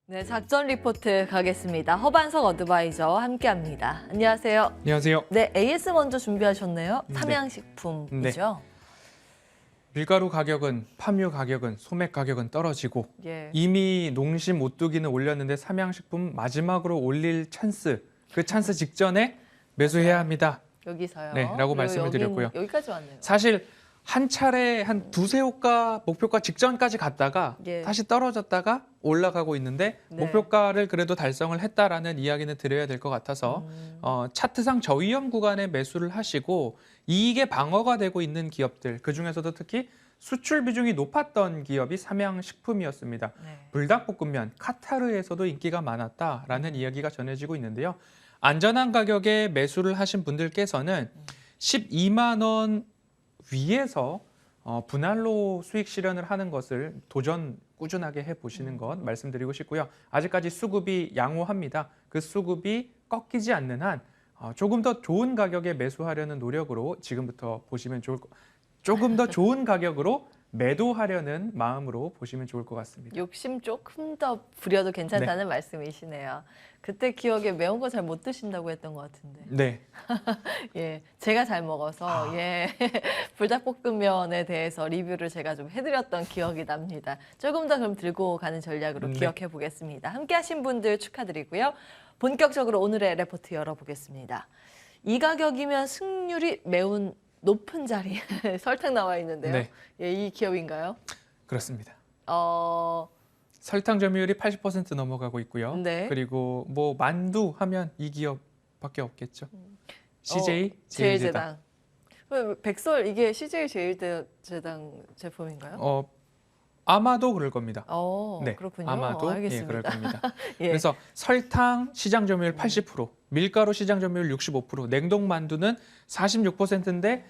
네, 작전 리포트 가겠습니다. 허반석 어드바이저 함께합니다. 안녕하세요. 안녕하세요. 네, AS 먼저 준비하셨네요. 네. 삼양식품이죠. 밀가루 가격은 팜유 가격은 소맥 가격은 떨어지고 예. 이미 농심 오뚜기는 올렸는데 삼양식품 마지막으로 올릴 찬스, 그 찬스 직전에 매수해야 합니다. 여기서요. 네, 라고 말씀을 드렸고요. 여기까지 왔네요. 사실 한 차례 한 두세 호가 목표가 직전까지 갔다가 예. 다시 떨어졌다가 올라가고 있는데 네. 목표가를 그래도 달성을 했다라는 이야기는 드려야 될 것 같아서 차트상 저위험 구간에 매수를 하시고 이익의 방어가 되고 있는 기업들, 그중에서도 특히 수출 비중이 높았던 기업이 삼양식품이었습니다. 네. 불닭볶음면, 카타르에서도 인기가 많았다라는 이야기가 전해지고 있는데요. 안전한 가격에 매수를 하신 분들께서는 12만 원 위에서 분할로 수익 실현을 하는 것을 도전 꾸준하게 해보시는 것 말씀드리고 싶고요. 아직까지 수급이 양호합니다. 그 수급이 꺾이지 않는 한 조금 더 좋은 가격에 매수하려는 노력으로 지금부터 보시면 조금 더 좋은 가격으로 매도하려는 마음으로 보시면 좋을 것 같습니다. 욕심 조금 더 부려도 괜찮다는 말씀이시네요. 그때 기억에 매운 거 잘 못 드신다고 했던 것 같은데. 네. 예, 제가 잘 먹어서 예 불닭볶음면에 대해서 리뷰를 제가 좀 해드렸던 기억이 납니다. 조금 더 그럼 들고 가는 전략으로 기억해 보겠습니다. 함께하신 분들 축하드리고요. 본격적으로 오늘의 레포트 열어보겠습니다. 이 가격이면 승률이 매우 높은 자리에 설탕 나와 있는데요. 네. 예, 이 기업인가요? 그렇습니다. 어, 설탕 점유율이 80% 넘어가고 있고요. 네. 그리고 뭐 만두 하면 이 기업밖에 없겠죠. CJ 제일제당. 백설 이게 CJ 제일제당 제품인가요? 아마도 그럴 겁니다. 네, 그렇군요. 아마도 알겠습니다. 그럴 겁니다. 예. 그래서 설탕 시장 점유율 80%, 밀가루 시장 점유율 65%, 냉동 만두는 46%인데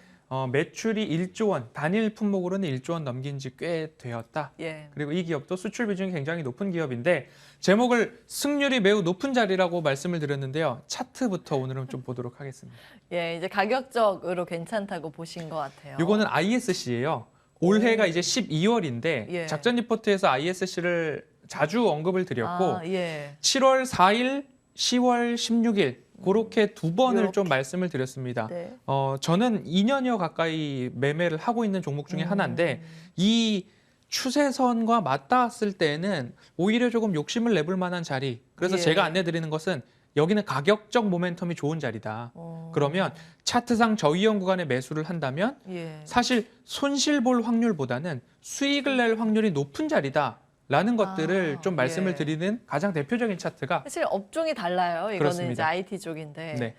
매출이 1조 원, 단일 품목으로는 1조 원 넘긴 지 꽤 되었다. 예. 그리고 이 기업도 수출 비중이 굉장히 높은 기업인데 제목을 승률이 매우 높은 자리라고 말씀을 드렸는데요. 차트부터 오늘은 좀 보도록 하겠습니다. 예, 이제 가격적으로 괜찮다고 보신 것 같아요. 이거는 ISC예요. 올해가 이제 12월인데 예. 작전 리포트에서 ISC를 자주 언급을 드렸고 예. 7월 4일, 10월 16일 그렇게 두 번을 요렇게. 좀 말씀을 드렸습니다. 네. 저는 2년여 가까이 매매를 하고 있는 종목 중에 하나인데 이 추세선과 맞닿았을 때는 오히려 조금 욕심을 내볼 만한 자리. 그래서 예. 제가 안내드리는 것은 여기는 가격적 모멘텀이 좋은 자리다. 그러면 차트상 저위험 구간에 매수를 한다면 예. 사실 손실 볼 확률보다는 수익을 낼 확률이 높은 자리다라는 것들을 좀 말씀을 예. 드리는 가장 대표적인 차트가 사실 업종이 달라요. 이거는 그렇습니다. 이제 IT 쪽인데. 네.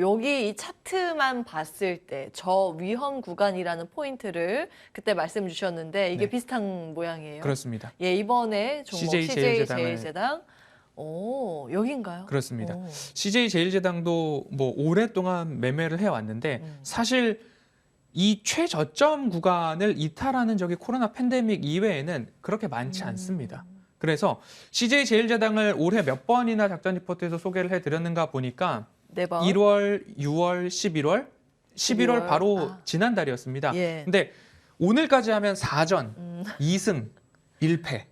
여기 이 차트만 봤을 때 저위험 구간이라는 포인트를 그때 말씀 주셨는데 이게 네. 비슷한 모양이에요. 그렇습니다. 예, 이번에 종목 CJ 제일제당. 여긴가요? 그렇습니다. CJ 제일제당도 뭐 오랫동안 매매를 해왔는데 사실 이 최저점 구간을 이탈하는 적이 코로나 팬데믹 이외에는 그렇게 많지 않습니다. 그래서 CJ 제일제당을 올해 몇 번이나 작전 리포트에서 소개를 해드렸는가 보니까 4번. 1월, 6월, 11월, 11월 바로 지난달이었습니다. 예. 근데 오늘까지 하면 4전, 2승, 1패.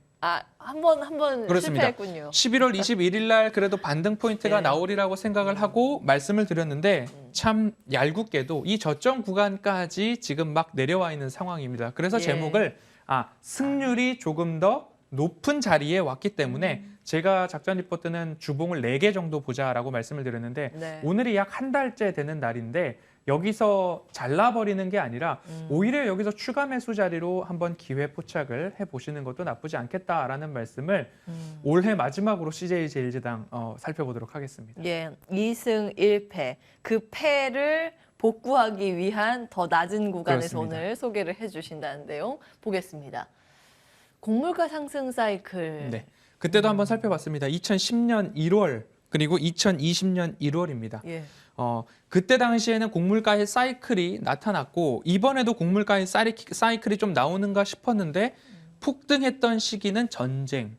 한 번 그렇습니다. 실패했군요. 11월 21일 날 그래도 반등 포인트가 예. 나오리라고 생각을 하고 말씀을 드렸는데 참 얄궂게도 이 저점 구간까지 지금 막 내려와 있는 상황입니다. 그래서 예. 제목을 승률이 조금 더 높은 자리에 왔기 때문에 제가 작전 리포트는 주봉을 4개 정도 보자라고 말씀을 드렸는데 네. 오늘이 약 한 달째 되는 날인데 여기서 잘라버리는 게 아니라 오히려 여기서 추가 매수 자리로 한번 기회 포착을 해보시는 것도 나쁘지 않겠다라는 말씀을 올해 마지막으로 CJ 제일제당 살펴보도록 하겠습니다. 예, 2승 1패. 그 패를 복구하기 위한 더 낮은 구간에서 그렇습니다. 오늘 소개를 해주신다는 내용 보겠습니다. 곡물가 상승 사이클. 네, 그때도 한번 살펴봤습니다. 2010년 1월 그리고 2020년 1월입니다. 예. 그때 당시에는 곡물가의 사이클이 나타났고 이번에도 곡물가의 사이클이 좀 나오는가 싶었는데 폭등했던 시기는 전쟁에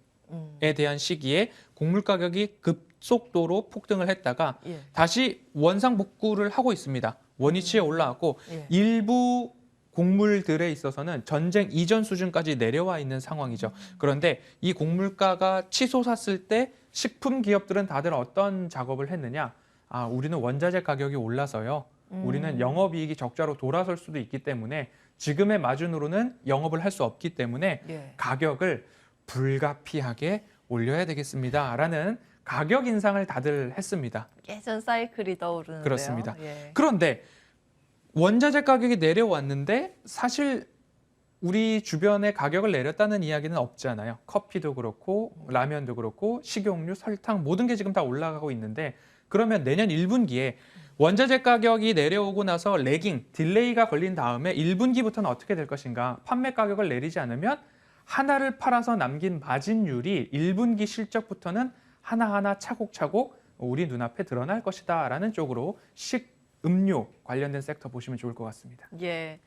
대한 시기에 곡물 가격이 급속도로 폭등을 했다가 다시 원상 복구를 하고 있습니다. 원위치에 올라왔고 예. 일부 곡물들에 있어서는 전쟁 이전 수준까지 내려와 있는 상황이죠. 그런데 이 곡물가가 치솟았을 때 식품 기업들은 다들 어떤 작업을 했느냐? 아, 우리는 원자재 가격이 올라서요. 우리는 영업이익이 적자로 돌아설 수도 있기 때문에 지금의 마진으로는 영업을 할 수 없기 때문에 예. 가격을 불가피하게 올려야 되겠습니다라는 가격 인상을 다들 했습니다. 예전 사이클이 떠오르는데요. 그렇습니다. 예. 그런데 원자재 가격이 내려왔는데 사실 우리 주변에 가격을 내렸다는 이야기는 없잖아요. 커피도 그렇고 라면도 그렇고 식용유, 설탕 모든 게 지금 다 올라가고 있는데 그러면 내년 1분기에 원자재 가격이 내려오고 나서 레깅, 딜레이가 걸린 다음에 1분기부터는 어떻게 될 것인가? 판매 가격을 내리지 않으면 하나를 팔아서 남긴 마진율이 1분기 실적부터는 하나하나 차곡차곡 우리 눈앞에 드러날 것이다 라는 쪽으로 식음료 관련된 섹터 보시면 좋을 것 같습니다. 예.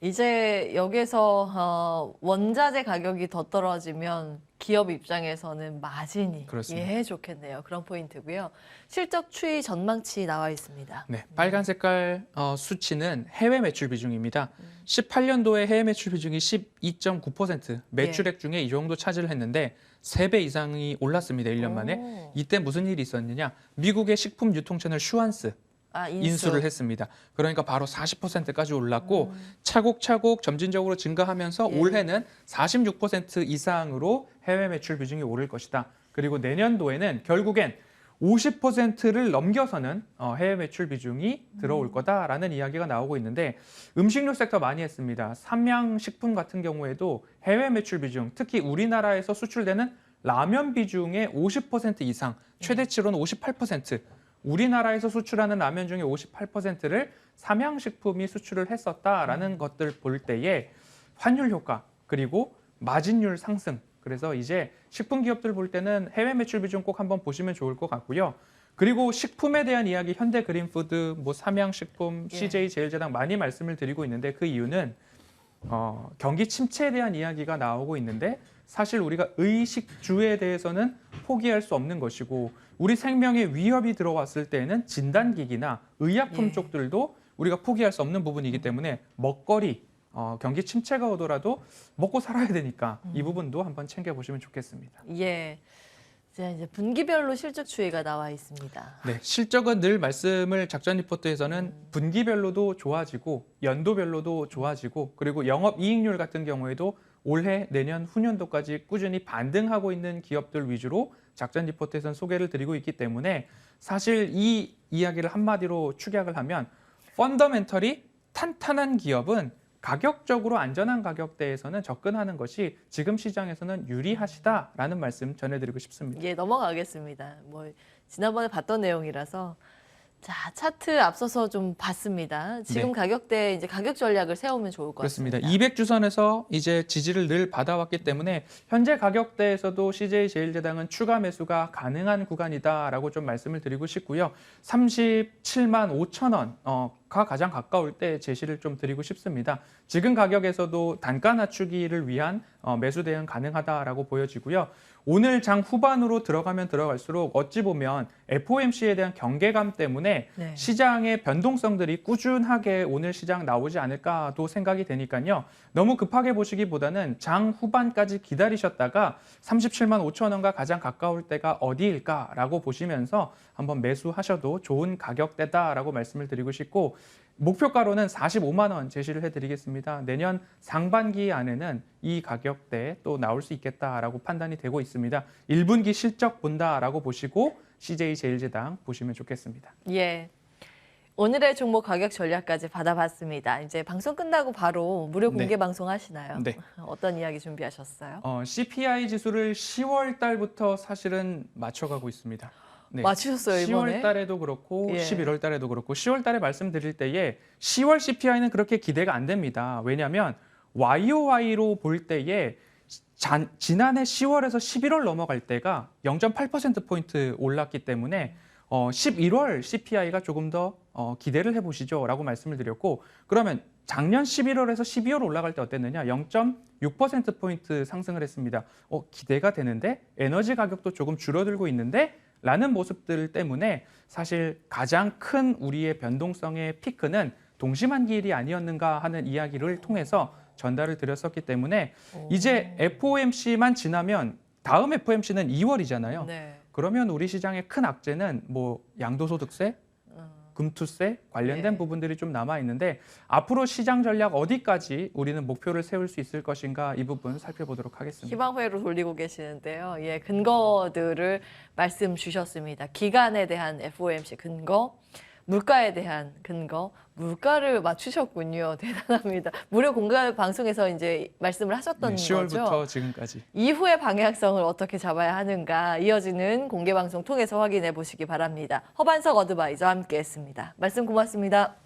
이제 여기서 원자재 가격이 더 떨어지면 기업 입장에서는 마진이 그렇습니다. 예 좋겠네요. 그런 포인트고요. 실적 추이 전망치 나와 있습니다. 네, 빨간 색깔 수치는 해외 매출 비중입니다. 18년도에 해외 매출 비중이 12.9%, 매출액 중에 이 정도 차지를 했는데 3배 이상이 올랐습니다. 1년 만에. 오. 이때 무슨 일이 있었느냐? 미국의 식품 유통 채널 슈완스 아, 인수를 했습니다. 그러니까 바로 40%까지 올랐고 차곡차곡 점진적으로 증가하면서 예. 올해는 46% 이상으로 해외 매출 비중이 오를 것이다. 그리고 내년도에는 결국엔 50%를 넘겨서는 해외 매출 비중이 들어올 거다라는 이야기가 나오고 있는데 음식료 섹터 많이 했습니다. 삼양식품 같은 경우에도 해외 매출 비중, 특히 우리나라에서 수출되는 라면 비중의 50% 이상, 최대치로는 58%, 우리나라에서 수출하는 라면 중에 58%를 삼양식품이 수출을 했었다라는 것들 볼 때에 환율 효과 그리고 마진율 상승 그래서 이제 식품 기업들 볼 때는 해외 매출 비중 꼭 한번 보시면 좋을 것 같고요. 그리고 식품에 대한 이야기 현대그린푸드, 뭐 삼양식품, 예. CJ제일제당 많이 말씀을 드리고 있는데 그 이유는 경기 침체에 대한 이야기가 나오고 있는데 사실 우리가 의식주에 대해서는 포기할 수 없는 것이고 우리 생명에 위협이 들어왔을 때에는 진단기기나 의약품 예. 쪽들도 우리가 포기할 수 없는 부분이기 때문에 먹거리, 경기 침체가 오더라도 먹고 살아야 되니까 이 부분도 한번 챙겨보시면 좋겠습니다. 예. 이제 분기별로 실적 추이가 나와 있습니다. 네, 실적은 늘 말씀을 작전 리포트에서는 분기별로도 좋아지고 연도별로도 좋아지고 그리고 영업이익률 같은 경우에도 올해, 내년, 후년도까지 꾸준히 반등하고 있는 기업들 위주로 작전 리포트에서는 소개를 드리고 있기 때문에 사실 이 이야기를 한마디로 축약을 하면 펀더멘털이 탄탄한 기업은 가격적으로 안전한 가격대에서는 접근하는 것이 지금 시장에서는 유리하시다라는 말씀 전해드리고 싶습니다. 예, 넘어가겠습니다. 뭐 지난번에 봤던 내용이라서 자, 차트 앞서서 좀 봤습니다. 지금 네. 가격대 이제 가격 전략을 세우면 좋을 것 그렇습니다. 같습니다. 200주선에서 이제 지지를 늘 받아왔기 때문에 현재 가격대에서도 CJ제일제당은 추가 매수가 가능한 구간이다라고 좀 말씀을 드리고 싶고요. 37만 5천 원가 가장 가까울 때 제시를 좀 드리고 싶습니다. 지금 가격에서도 단가 낮추기를 위한 매수 대응 가능하다라고 보여지고요. 오늘 장 후반으로 들어가면 들어갈수록 어찌 보면 FOMC에 대한 경계감 때문에 네. 시장의 시장의 변동성들이 꾸준하게 오늘 시장 나오지 않을까도 생각이 되니까요. 너무 급하게 보시기보다는 장 후반까지 기다리셨다가 37만 5천 원과 가장 가까울 때가 어디일까라고 보시면서 한번 매수하셔도 좋은 가격대다라고 말씀을 드리고 싶고 목표가로는 45만 원 제시를 해드리겠습니다. 내년 상반기 안에는 이 가격대 또 나올 수 있겠다라고 판단이 되고 있습니다. 1분기 실적 본다라고 보시고 CJ제일제당 보시면 좋겠습니다. 예. 오늘의 종목 가격 전략까지 받아봤습니다. 이제 방송 끝나고 바로 무료 공개 네. 방송 하시나요? 네. 어떤 이야기 준비하셨어요? CPI 지수를 10월 달부터 사실은 맞춰가고 있습니다. 네. 맞추셨어요, 이번에? 10월 달에도 그렇고 예. 11월 달에도 그렇고 10월 달에 말씀드릴 때에 10월 CPI는 그렇게 기대가 안 됩니다. 왜냐하면 YOY로 볼 때에 지난해 10월에서 11월 넘어갈 때가 0.8%포인트 올랐기 때문에 11월 CPI가 조금 더 기대를 해보시죠 라고 말씀을 드렸고 그러면 작년 11월에서 12월 올라갈 때 어땠느냐 0.6%포인트 상승을 했습니다. 기대가 되는데 에너지 가격도 조금 줄어들고 있는데 라는 모습들 때문에 사실 가장 큰 우리의 변동성의 피크는 동심한 길이 아니었는가 하는 이야기를 통해서 전달을 드렸었기 때문에 이제 FOMC만 지나면 다음 FOMC는 2월이잖아요. 네. 그러면 우리 시장의 큰 악재는 뭐 양도소득세, 금투세 관련된 예. 부분들이 좀 남아 있는데 앞으로 시장 전략 어디까지 우리는 목표를 세울 수 있을 것인가 이 부분 살펴보도록 하겠습니다. 희망회로 돌리고 계시는데요. 예, 근거들을 말씀 주셨습니다. 기간에 대한 FOMC 근거, 물가에 대한 근거, 물가를 맞추셨군요. 대단합니다. 무료 공개 방송에서 이제 말씀을 하셨던 10월부터 거죠. 지금까지. 이후의 방향성을 어떻게 잡아야 하는가 이어지는 공개 방송 통해서 확인해 보시기 바랍니다. 허반석 어드바이저 함께했습니다. 말씀 고맙습니다.